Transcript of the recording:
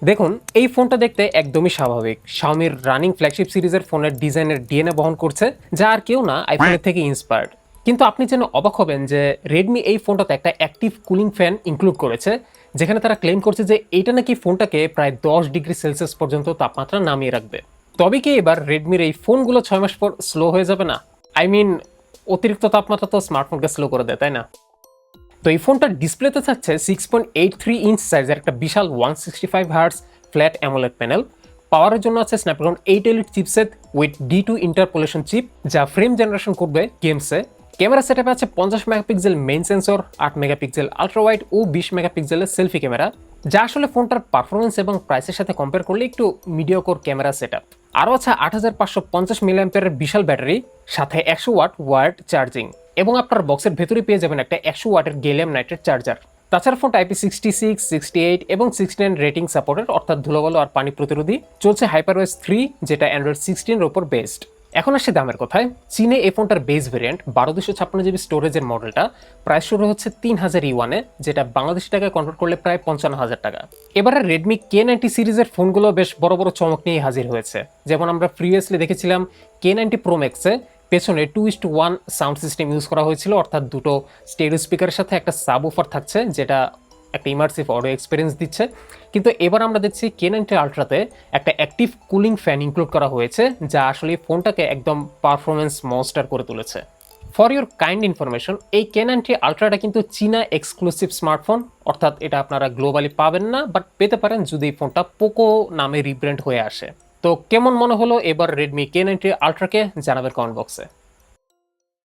দেখুন, এই ফোনটা দেখতে একদমই স্বাভাবিক। Xiaomi রানিং ফ্ল্যাগশিপ সিরিজের ফোনের ডিজাইনের ডিএনএ বহন করছে, যা আর কেউ না আইফোনের থেকে ইন্সপায়ার্ড। কিন্তু আপনি যেন অবাক হবেন যে Redmi এই ফোনটাতে একটা অ্যাক্টিভ কুলিং ফ্যান ইনক্লুড করেছে, যেখানে তারা ক্লেম করছে যে এটা নাকি ফোনটাকে প্রায় 10 ডিগ্রি সেলসিয়াস পর্যন্ত তাপমাত্রা নামিয়ে রাখবে। তবে কি এবার রেডমির এই ফোনগুলো 6 মাস পর স্লো হয়ে যাবে না? আই মিন, অতিরিক্ত তাপমাত্রা তো স্মার্টফোনকে স্লো করে দেয়, তাই না? তো এই ফোনটার ডিসপ্লেতে থাকছে 6.83 ইঞ্চ সাইজের একটা বিশাল 165 হার্টজ ফ্ল্যাট অ্যামোলেড প্যানেল। পাওয়ারের জন্য আছে Snapdragon 8 elite chipset with D2 interpolation chip, যা ফ্রেম জেনারেশন করবে গেমসে। ক্যামেরা সেটআপে আছে 50 megapixel main sensor, 8 megapixel ultra wide ও 20 মেগাপিক্সেলের সেলফি ক্যামেরা, যা আসলে ফোনটার পারফরমেন্স এবং প্রাইসের সাথে কম্পেয়ার করলে একটু মিডিওকোর ক্যামেরা সেটআপ। আরও আছে 8550 মিলিঅ্যাম্পিয়ারের বিশাল ব্যাটারি, সাথে 100 ওয়াট ওয়ার্ড চার্জিং, এবং আপনার বক্সের ভেতরে পেয়ে যাবেন একটা 100 ওয়াটের গ্যালিয়াম নাইট্রেট চার্জার। তাছাড়া ফোনটা IP66, 68 এবং 69 রেটিং সাপোর্টেড, অর্থাৎ ধুলোবালো আর পানি প্রতিরোধী। চলছে HyperOS 3, যেটা অ্যান্ড্রয়েড 16 এর উপর বেসড। এখন আসছে দামের কথায়। চীনে এই ফোনটার বেস ভেরিয়েন্ট 1256 জিবি স্টোরেজের মডেলটা প্রাইস শুরু হচ্ছে 3000 ইউয়ানে, যেটা বাংলাদেশি টাকায় কনভার্ট করলে প্রায় 55,000 টাকা। এবারে রেডমি K90 সিরিজের ফোনগুলো বেশ বড় বড় চমক নিয়ে হাজির হয়েছে। যেমন আমরা প্রিভিয়াসলি দেখেছিলাম K90 Pro Max-এ পেছনে 2:1 সাউন্ড সিস্টেম ইউজ করা হয়েছিল, অর্থাৎ দুটো স্টেরিও স্পিকারের সাথে একটা সাব উফার থাকছে, যেটা একটা ইমার্সিভ অডিও এক্সপিরিয়েন্স দিচ্ছে। কিন্তু এবার আমরা দেখছি K90 আলট্রাতে একটা অ্যাক্টিভ কুলিং ফ্যান ইনক্লুড করা হয়েছে, যা আসলে ফোনটাকে একদম পারফরমেন্স মনস্টার করে তুলেছে। ফর ইউর কাইন্ড ইনফরমেশন, এই K90 আলট্রাটা কিন্তু চীনা এক্সক্লুসিভ স্মার্টফোন, অর্থাৎ এটা আপনারা গ্লোবালি পাবেন না, বাট পেতে পারেন যদি এই ফোনটা পোকো নামে রিব্র্যান্ড হয়ে আসে। তো কেমন মনে হলো এবার রেডমি K90 আলট্রাকে জানাবেন কমেন্ট বক্সে।